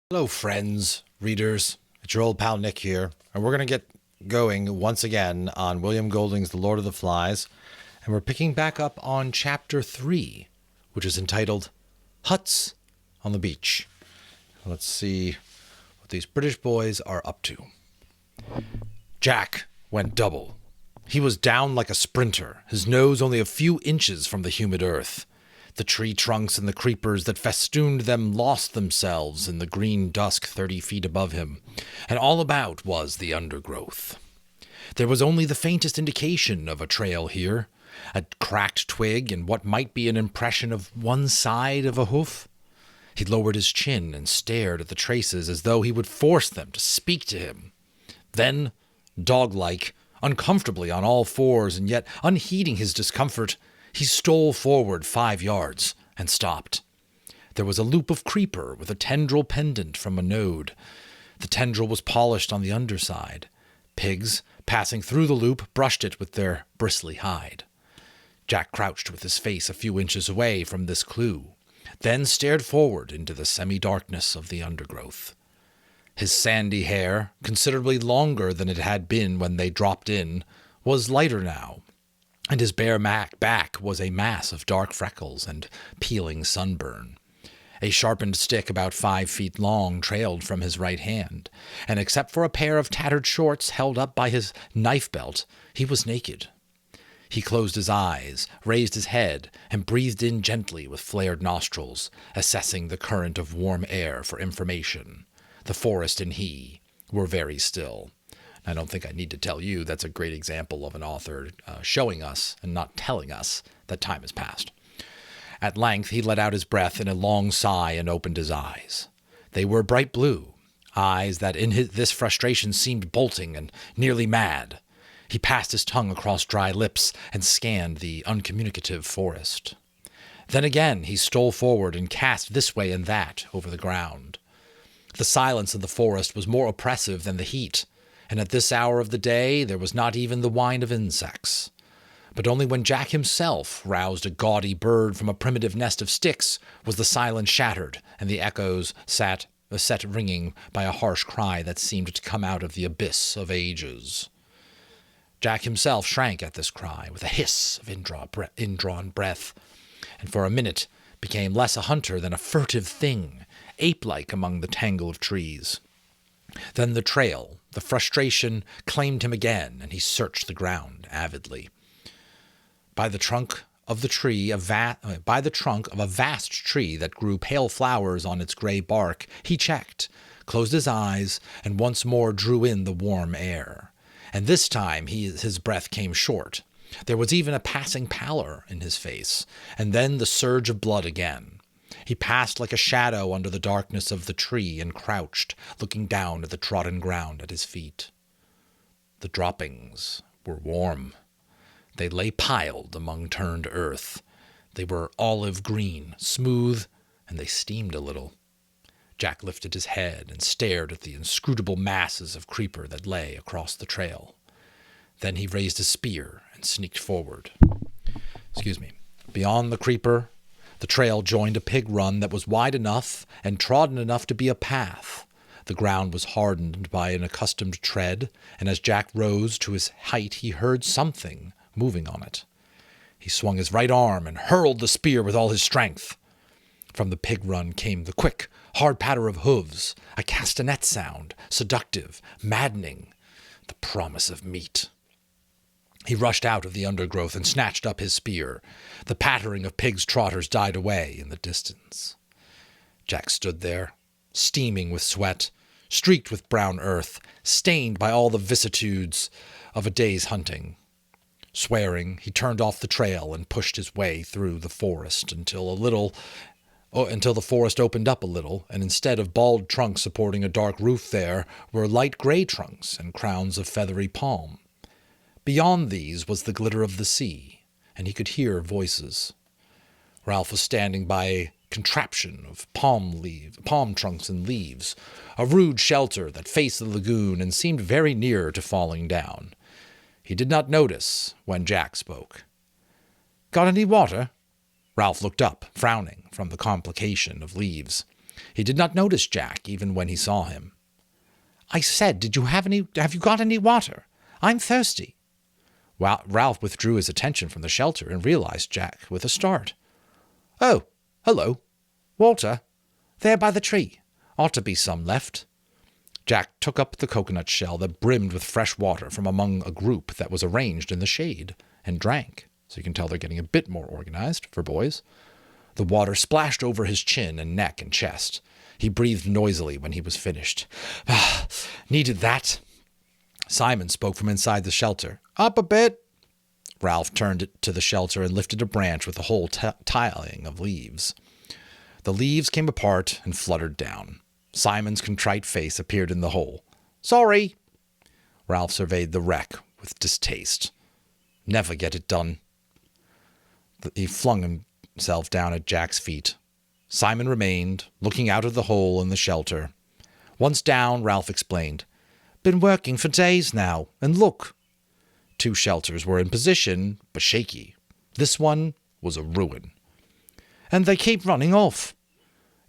Hello, friends, readers. It's your old pal Nick here, and we're going to get going once again on William Golding's The Lord of the Flies, and we're picking back up on Chapter 3, which is entitled Huts on the Beach. Let's see what these British boys are up to. Jack went double. He was down like a sprinter, his nose only a few inches from the humid earth. The tree trunks and the creepers that festooned them lost themselves in the green dusk 30 feet above him, and all about was the undergrowth. There was only the faintest indication of a trail here, a cracked twig and what might be an impression of one side of a hoof. He lowered his chin and stared at the traces as though he would force them to speak to him. Then, dog-like, uncomfortably on all fours and yet unheeding his discomfort, he stole forward 5 yards and stopped. There was a loop of creeper with a tendril pendant from a node. The tendril was polished on the underside. Pigs, passing through the loop, brushed it with their bristly hide. Jack crouched with his face a few inches away from this clue, then stared forward into the semi-darkness of the undergrowth. His sandy hair, considerably longer than it had been when they dropped in, was lighter now, and his bare back was a mass of dark freckles and peeling sunburn. A sharpened stick about 5 feet long trailed from his right hand, and except for a pair of tattered shorts held up by his knife belt, he was naked. He closed his eyes, raised his head, and breathed in gently with flared nostrils, assessing the current of warm air for information. The forest and he were very still. I don't think I need to tell you that's a great example of an author showing us and not telling us that time has passed. At length he let out his breath in a long sigh and opened his eyes. They were bright blue, eyes that in this frustration seemed bolting and nearly mad. He passed his tongue across dry lips and scanned the uncommunicative forest. Then again he stole forward and cast this way and that over the ground. The silence of the forest was more oppressive than the heat, and at this hour of the day there was not even the whine of insects. But only when Jack himself roused a gaudy bird from a primitive nest of sticks was the silence shattered, and the echoes set ringing by a harsh cry that seemed to come out of the abyss of ages. Jack himself shrank at this cry with a hiss of indrawn breath, and for a minute became less a hunter than a furtive thing, ape-like among the tangle of trees. Then the trail, the frustration, claimed him again, and he searched the ground avidly. By the trunk of a vast tree that grew pale flowers on its gray bark, he checked, closed his eyes, and once more drew in the warm air. And this time his breath came short. There was even a passing pallor in his face, and then the surge of blood again. He passed like a shadow under the darkness of the tree and crouched, looking down at the trodden ground at his feet. The droppings were warm. They lay piled among turned earth. They were olive green, smooth, and they steamed a little. Jack lifted his head and stared at the inscrutable masses of creeper that lay across the trail. Then he raised his spear and sneaked forward. Beyond the creeper, the trail joined a pig run that was wide enough and trodden enough to be a path. The ground was hardened by an accustomed tread, and as Jack rose to his height he heard something moving on it. He swung his right arm and hurled the spear with all his strength. From the pig run came the quick, hard patter of hooves, a castanet sound, seductive, maddening, the promise of meat. He rushed out of the undergrowth and snatched up his spear. The pattering of pigs' trotters died away in the distance. Jack stood there, steaming with sweat, streaked with brown earth, stained by all the vicissitudes of a day's hunting. Swearing, he turned off the trail and pushed his way through the forest until the forest opened up a little, and instead of bald trunks supporting a dark roof there were light gray trunks and crowns of feathery palm. Beyond these was the glitter of the sea, and he could hear voices. Ralph was standing by a contraption of palm trunks and leaves, a rude shelter that faced the lagoon and seemed very near to falling down. He did not notice when Jack spoke. "Got any water?" Ralph looked up, frowning, from the complication of leaves. He did not notice Jack even when he saw him. "I said, have you got any water? I'm thirsty." Ralph withdrew his attention from the shelter and realized Jack with a start. "Oh, hello. Water? There by the tree. Ought to be some left." Jack took up the coconut shell that brimmed with fresh water from among a group that was arranged in the shade and drank. So you can tell they're getting a bit more organized for boys. The water splashed over his chin and neck and chest. He breathed noisily when he was finished. "Needed that." Simon spoke from inside the shelter. "Up a bit." Ralph turned it to the shelter and lifted a branch with a whole tiling of leaves. The leaves came apart and fluttered down. Simon's contrite face appeared in the hole. "Sorry." Ralph surveyed the wreck with distaste. "Never get it done." He flung himself down at Jack's feet. Simon remained, looking out of the hole in the shelter. Once down, Ralph explained, "Been working for days now, and look." 2 shelters were in position, but shaky. This one was a ruin. "And they keep running off.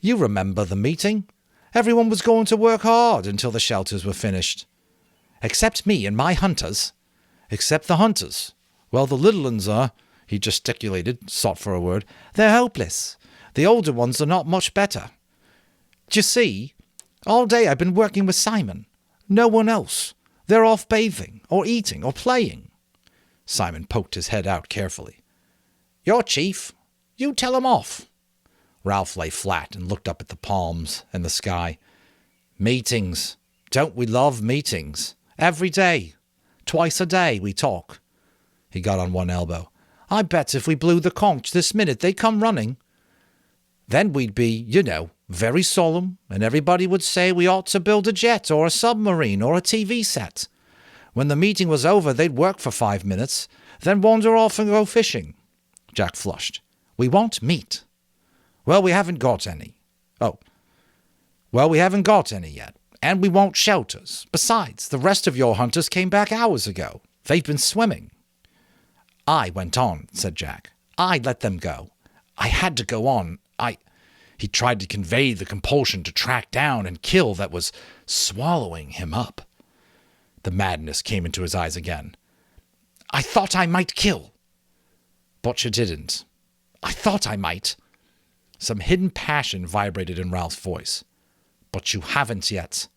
You remember the meeting? Everyone was going to work hard until the shelters were finished. Except me and my hunters. Except the hunters. Well, the little ones are," he gesticulated, sought for a word. "They're hopeless. The older ones are not much better. D'you see? All day I've been working with Simon. No one else. They're off bathing, or eating, or playing." Simon poked his head out carefully. "You're chief. You tell 'em off." Ralph lay flat and looked up at the palms and the sky. "Meetings. Don't we love meetings? Every day. Twice a day we talk." He got on one elbow. "I bet if we blew the conch this minute they'd come running. Then we'd be, very solemn, and everybody would say we ought to build a jet or a submarine or a TV set. When the meeting was over, they'd work for 5 minutes, then wander off and go fishing." Jack flushed. "We want meat." "Well, we haven't got any." "Oh. Well, we haven't got any yet. And we want shelters. Besides, the rest of your hunters came back hours ago. They've been swimming." "I went on," said Jack. "I let them go. I had to go on. He tried to convey the compulsion to track down and kill that was swallowing him up. The madness came into his eyes again. "I thought I might kill." "But you didn't." "I thought I might." Some hidden passion vibrated in Ralph's voice. "But you haven't yet."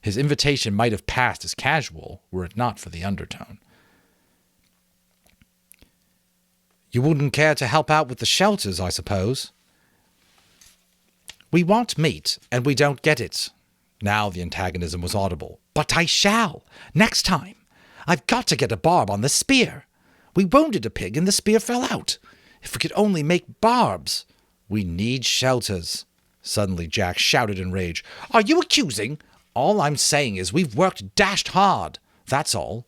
His invitation might have passed as casual were it not for the undertone. "You wouldn't care to help out with the shelters, I suppose?" "We want meat, and we don't get it." Now the antagonism was audible. "But I shall. Next time. I've got to get a barb on the spear. We wounded a pig and the spear fell out. If we could only make barbs." "We need shelters." Suddenly Jack shouted in rage. "Are you accusing?" "All I'm saying is we've worked dashed hard. That's all."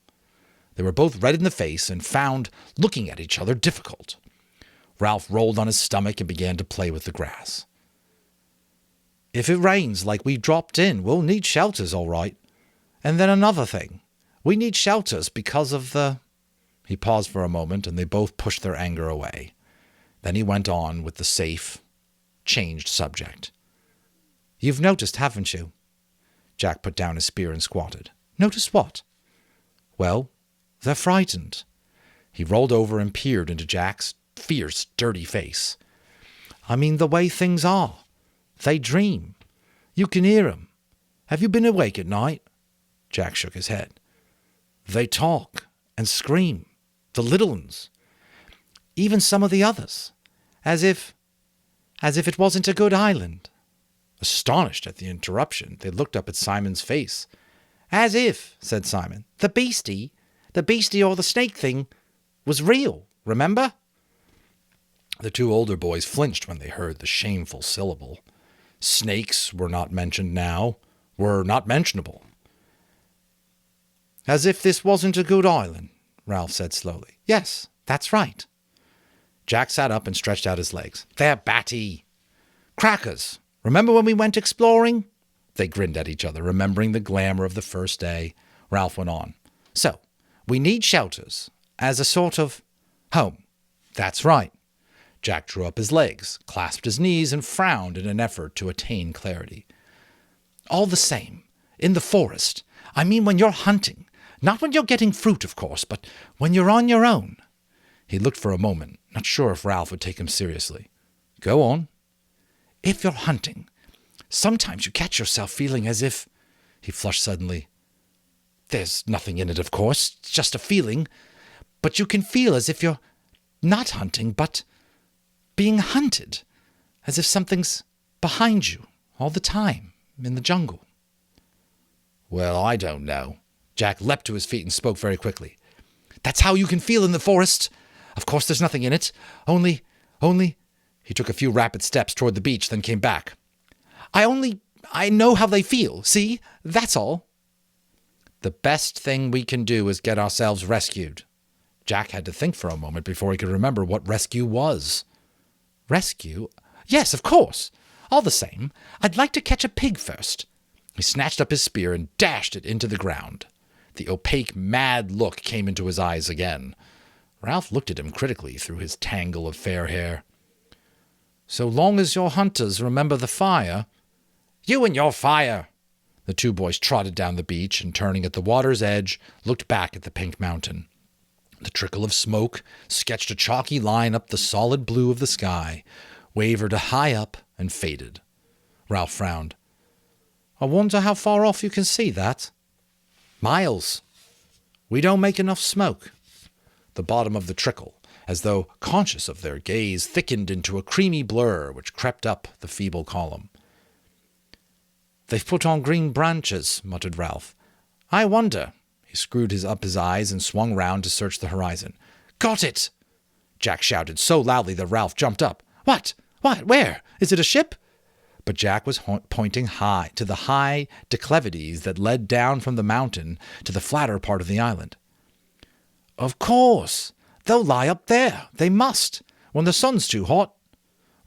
They were both red in the face and found looking at each other difficult. Ralph rolled on his stomach and began to play with the grass. "If it rains like we dropped in, we'll need shelters, all right. And then another thing. We need shelters because of the—" He paused for a moment, and they both pushed their anger away. Then he went on with the safe, changed subject. "You've noticed, haven't you?" Jack put down his spear and squatted. "Noticed what?" "Well, they're frightened." He rolled over and peered into Jack's fierce, dirty face. "I mean the way things are. They dream. You can hear 'em. Have you been awake at night?" Jack shook his head. "They talk and scream. The little ones. Even some of the others. As if it wasn't a good island." Astonished at the interruption, they looked up at Simon's face. "As if," said Simon, the beastie or the snake thing was real, remember?" The 2 older boys flinched when they heard the shameful syllable. Snakes were not mentioned now, were not mentionable. "As if this wasn't a good island," Ralph said slowly. "Yes, that's right." Jack sat up and stretched out his legs. "They're batty." "Crackers. Remember when we went exploring?" They grinned at each other, remembering the glamour of the first day. Ralph went on. "So, we need shelters as a sort of home." "That's right." Jack drew up his legs, clasped his knees, and frowned in an effort to attain clarity. "All the same, in the forest. I mean when you're hunting. Not when you're getting fruit, of course, but when you're on your own." He looked for a moment, not sure if Ralph would take him seriously. "Go on." "If you're hunting, sometimes you catch yourself feeling as if—" He flushed suddenly. "There's nothing in it, of course. It's just a feeling. But you can feel as if you're not hunting, but being hunted. As if something's behind you all the time in the jungle." "Well, I don't know." Jack leapt to his feet and spoke very quickly. "That's how you can feel in the forest. Of course there's nothing in it. Only... He took a few rapid steps toward the beach, then came back. I know how they feel. See? That's all." "The best thing we can do is get ourselves rescued." Jack had to think for a moment before he could remember what rescue was. "Rescue? Yes, of course. All the same, I'd like to catch a pig first." He snatched up his spear and dashed it into the ground. The opaque, mad look came into his eyes again. Ralph looked at him critically through his tangle of fair hair. "So long as your hunters remember the fire—" "You and your fire!" The two boys trotted down the beach and, turning at the water's edge, looked back at the pink mountain. The trickle of smoke sketched a chalky line up the solid blue of the sky, wavered high up, and faded. Ralph frowned. "I wonder how far off you can see that." "Miles. We don't make enough smoke." The bottom of the trickle, as though conscious of their gaze, thickened into a creamy blur which crept up the feeble column. "They've put on green branches," muttered Ralph. "I wonder." He screwed up his eyes and swung round to search the horizon. "Got it!" Jack shouted so loudly that Ralph jumped up. "What? What? Where? Is it a ship?" But Jack was pointing high to the high declivities that led down from the mountain to the flatter part of the island. "Of course! They'll lie up there. They must, when the sun's too hot."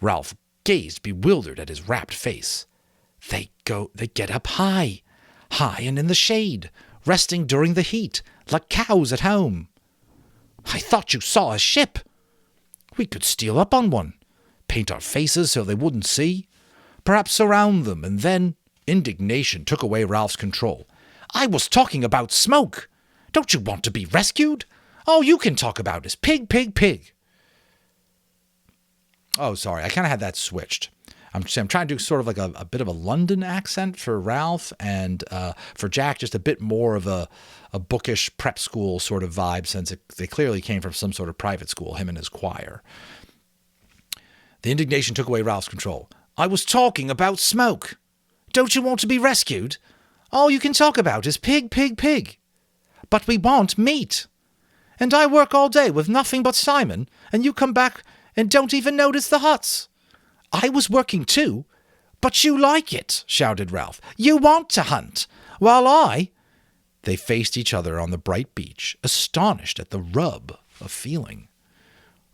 Ralph gazed bewildered at his rapt face. They get up high and in the shade, resting during the heat, like cows at home." "I thought you saw a ship." "We could steal up on one, paint our faces so they wouldn't see, perhaps surround them, and then—" Indignation took away Ralph's control. "I was talking about smoke. Don't you want to be rescued? All you can talk about is pig, pig, pig." Oh, sorry, I kind of had that switched. I'm trying to do sort of like a bit of a London accent for Ralph, and for Jack, just a bit more of a bookish prep school sort of vibe, since they clearly came from some sort of private school, him and his choir. The indignation took away Ralph's control. "I was talking about smoke. Don't you want to be rescued? All you can talk about is pig, pig, pig. But we want meat. And I work all day with nothing but Simon, and you come back and don't even notice the huts. I was working too, but you like it," shouted Ralph. "You want to hunt, while I—" They faced each other on the bright beach, astonished at the rub of feeling.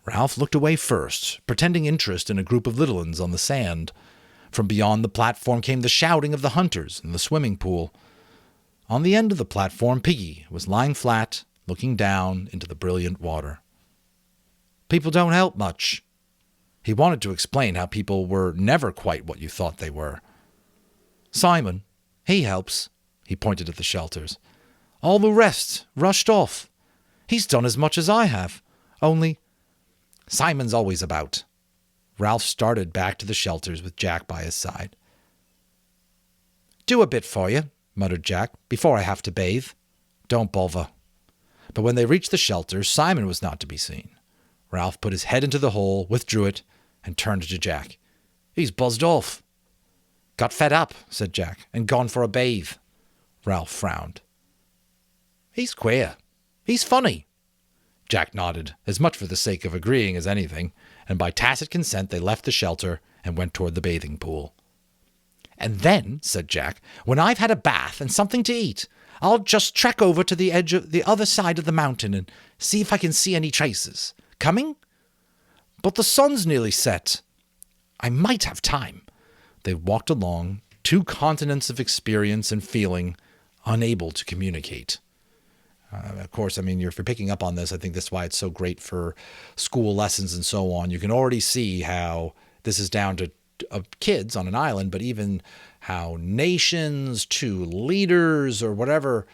Ralph looked away first, pretending interest in a group of little uns on the sand. From beyond the platform came the shouting of the hunters in the swimming pool. On the end of the platform, Piggy was lying flat, looking down into the brilliant water. "People don't help much." He wanted to explain how people were never quite what you thought they were. "Simon, he helps." He pointed at the shelters. "All the rest rushed off. He's done as much as I have. Only Simon's always about." Ralph started back to the shelters with Jack by his side. "Do a bit for you," muttered Jack, "before I have to bathe." "Don't bother." But when they reached the shelters, Simon was not to be seen. Ralph put his head into the hole, withdrew it, and turned to Jack. "He's buzzed off." "Got fed up," said Jack, "and gone for a bathe." Ralph frowned. "He's queer. He's funny." Jack nodded, as much for the sake of agreeing as anything, and by tacit consent they left the shelter and went toward the bathing pool. "And then," said Jack, "when I've had a bath and something to eat, I'll just trek over to the edge of the other side of the mountain and see if I can see any traces. Coming?" "But the sun's nearly set." "I might have time." They walked along, two continents of experience and feeling, unable to communicate. Of course, I mean, if you're picking up on this, I think that's why it's so great for school lessons and so on. You can already see how this is down to kids on an island, but even how nations to leaders or whatever,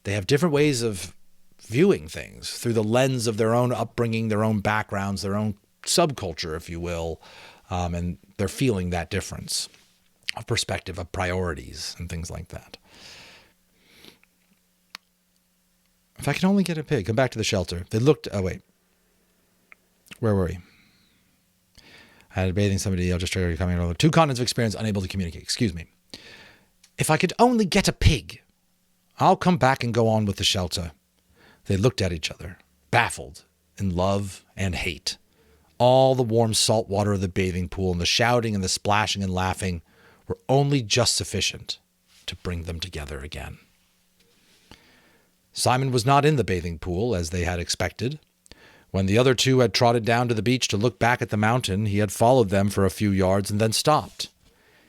they have different ways of viewing things through the lens of their own upbringing, their own backgrounds, their own subculture, if you will, and they're feeling that difference of perspective, of priorities, and things like that. If I could only get a pig. Come back to the shelter. They looked... Oh, wait. Where were we? I had a bathing somebody. I'll just try to coming over. 2 continents of experience, unable to communicate. Excuse me. If I could only get a pig. I'll come back and go on with the shelter. They looked at each other, baffled in love and hate. All the warm salt water of the bathing pool and the shouting and the splashing and laughing were only just sufficient to bring them together again. Simon was not in the bathing pool, as they had expected. When the other 2 had trotted down to the beach to look back at the mountain, he had followed them for a few yards and then stopped.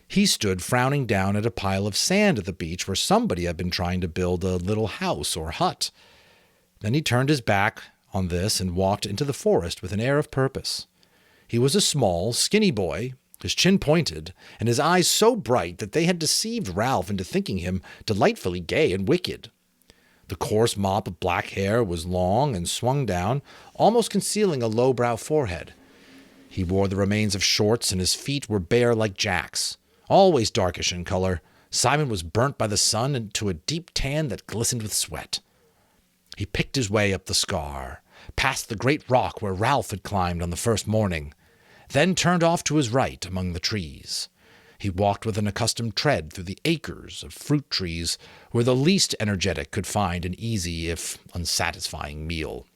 He stood frowning down at a pile of sand at the beach where somebody had been trying to build a little house or hut. Then he turned his back on this and walked into the forest with an air of purpose. He was a small, skinny boy, his chin pointed, and his eyes so bright that they had deceived Ralph into thinking him delightfully gay and wicked. The coarse mop of black hair was long and swung down, almost concealing a low-brow forehead. He wore the remains of shorts, and his feet were bare like Jack's. Always darkish in color, Simon was burnt by the sun into a deep tan that glistened with sweat. He picked his way up the scar, past the great rock where Ralph had climbed on the first morning, then turned off to his right among the trees. He walked with an accustomed tread through the acres of fruit trees where the least energetic could find an easy, if unsatisfying, meal.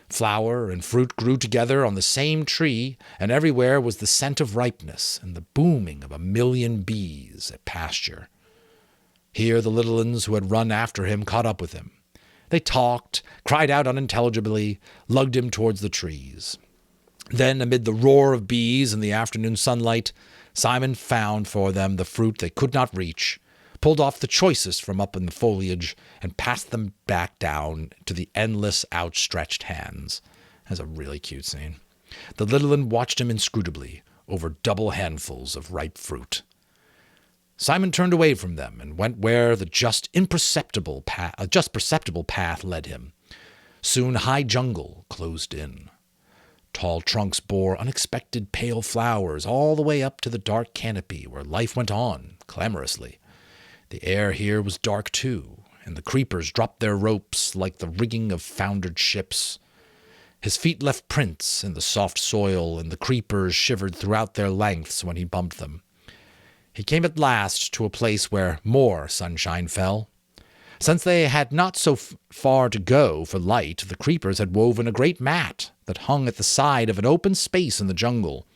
Flower and fruit grew together on the same tree, and everywhere was the scent of ripeness and the booming of 1,000,000 bees at pasture. Here the little ones who had run after him caught up with him. They talked, cried out unintelligibly, lugged him towards the trees. Then, amid the roar of bees and the afternoon sunlight, Simon found for them the fruit they could not reach, pulled off the choicest from up in the foliage, and passed them back down to the endless outstretched hands. That's a really cute scene. The little one watched him inscrutably over double handfuls of ripe fruit. Simon turned away from them and went where the just perceptible path led him. Soon high jungle closed in. Tall trunks bore unexpected pale flowers all the way up to the dark canopy where life went on, clamorously. The air here was dark too, and the creepers dropped their ropes like the rigging of foundered ships. His feet left prints in the soft soil, and the creepers shivered throughout their lengths when he bumped them. He came at last to a place where more sunshine fell. Since they had not so far to go for light, the creepers had woven a great mat that hung at the side of an open space in the jungle.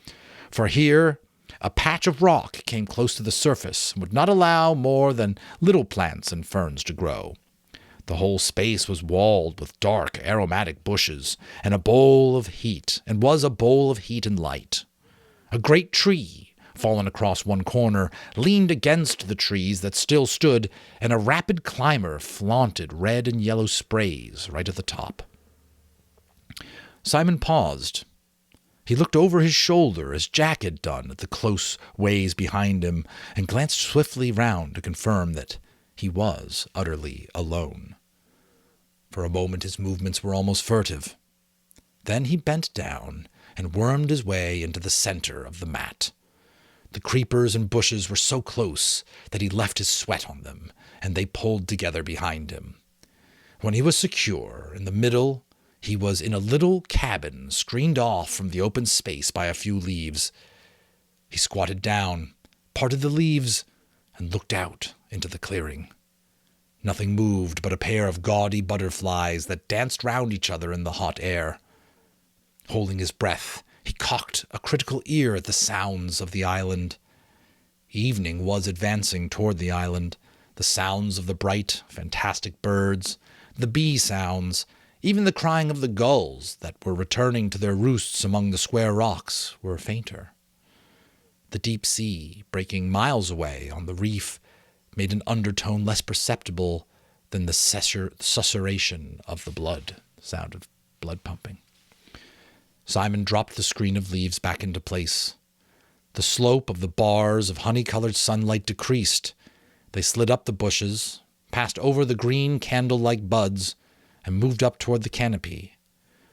For here, a patch of rock came close to the surface and would not allow more than little plants and ferns to grow. The whole space was walled with dark, aromatic bushes, and was a bowl of heat and light. A great tree, fallen across one corner, leaned against the trees that still stood, and a rapid climber flaunted red and yellow sprays right at the top. Simon paused. He looked over his shoulder, as Jack had done, at the close ways behind him, and glanced swiftly round to confirm that he was utterly alone. For a moment his movements were almost furtive. Then he bent down and wormed his way into the center of the mat. The creepers and bushes were so close that he left his sweat on them, and they pulled together behind him. When he was secure in the middle, he was in a little cabin screened off from the open space by a few leaves. He squatted down, parted the leaves, and looked out into the clearing. Nothing moved but a pair of gaudy butterflies that danced round each other in the hot air. Holding his breath, he cocked a critical ear at the sounds of the island. Evening was advancing toward the island. The sounds of the bright, fantastic birds, the bee sounds, even the crying of the gulls that were returning to their roosts among the square rocks were fainter. The deep sea, breaking miles away on the reef, made an undertone less perceptible than the susurration of the blood, sound of blood pumping. Simon dropped the screen of leaves back into place. The slope of the bars of honey-colored sunlight decreased. They slid up the bushes, passed over the green candle-like buds, and moved up toward the canopy.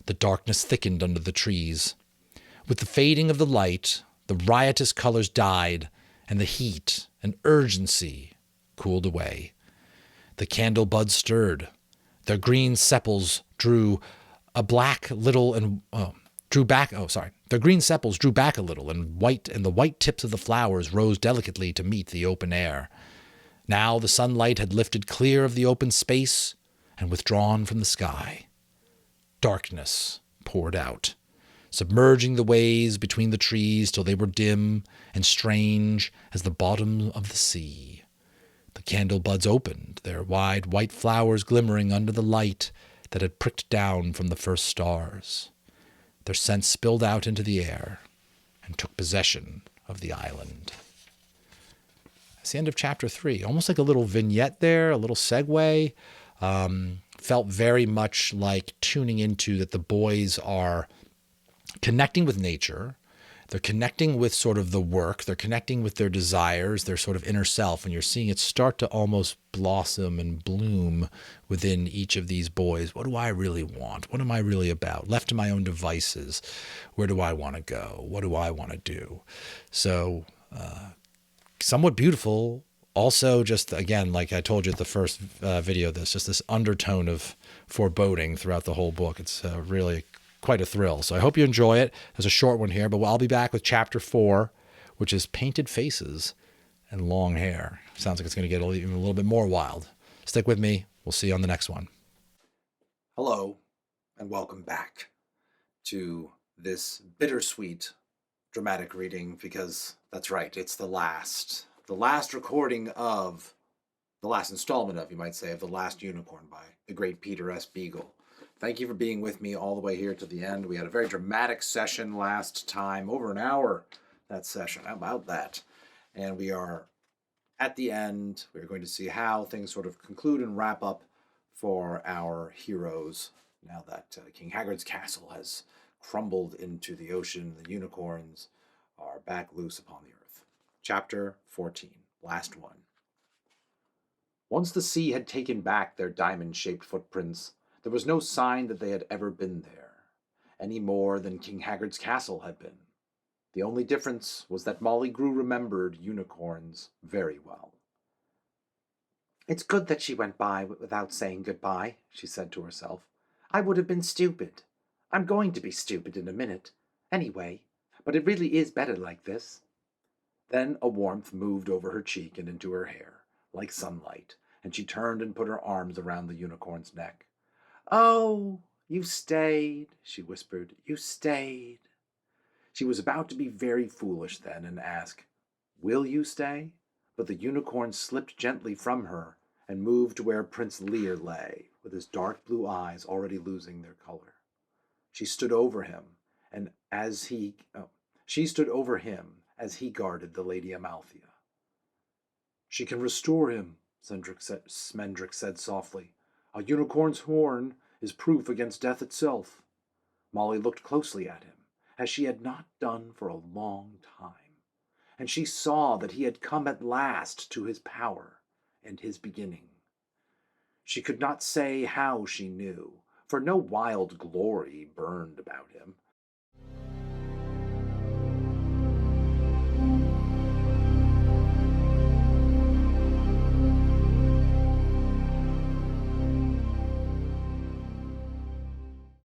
The darkness thickened under the trees. With the fading of the light, the riotous colors died, and the heat and urgency cooled away. The candle buds stirred. Their green sepals drew a black little and drew back. Oh, sorry. Their green sepals drew back a little, and the white tips of the flowers rose delicately to meet the open air. Now the sunlight had lifted clear of the open space and withdrawn from the sky. Darkness poured out, submerging the ways between the trees till they were dim and strange as the bottom of the sea. The candle buds opened, their wide white flowers glimmering under the light that had pricked down from the first stars. Their scent spilled out into the air and took possession of the island. That's the end of chapter 3. Almost like a little vignette there, a little segue. Felt very much like tuning into that the boys are connecting with nature. They're connecting with sort of the work. They're connecting with their desires, their sort of inner self. And you're seeing it start to almost blossom and bloom within each of these boys. What do I really want? What am I really about? Left to my own devices, where do I want to go? What do I want to do? So somewhat beautiful. Also, just again, like I told you at the first video, just this undertone of foreboding throughout the whole book. It's really quite a thrill. So I hope you enjoy it. There's a short one here, but I'll be back with chapter 4, which is painted faces and long hair. Sounds like it's going to get even a little bit more wild. Stick with me. We'll see you on the next one. Hello, and welcome back to this bittersweet dramatic reading, because that's right, it's the last recording of the last installment of, you might say, of The Last Unicorn by the great Peter S. Beagle. Thank you for being with me all the way here to the end. We had a very dramatic session last time, over an hour, that session. How about that? And we are at the end. We're going to see how things sort of conclude and wrap up for our heroes now that King Hagrid's castle has crumbled into the ocean. The unicorns are back loose upon the earth. Chapter 14, last one. Once the sea had taken back their diamond-shaped footprints, there was no sign that they had ever been there, any more than King Hagrid's castle had been. The only difference was that Molly Grew remembered unicorns very well. "It's good that she went by without saying goodbye," she said to herself. "I would have been stupid. I'm going to be stupid in a minute, anyway, but it really is better like this." Then a warmth moved over her cheek and into her hair, like sunlight, and she turned and put her arms around the unicorn's neck. "Oh, you stayed," she whispered. "You stayed." She was about to be very foolish then and ask, "Will you stay?" But the unicorn slipped gently from her and moved to where Prince Lear lay, with his dark blue eyes already losing their color. She stood over him, as he guarded the Lady Amalthea. "She can restore him," Smendrick said softly. "A unicorn's horn is proof against death itself." Molly looked closely at him, as she had not done for a long time, and she saw that he had come at last to his power and his beginning. She could not say how she knew, for no wild glory burned about him,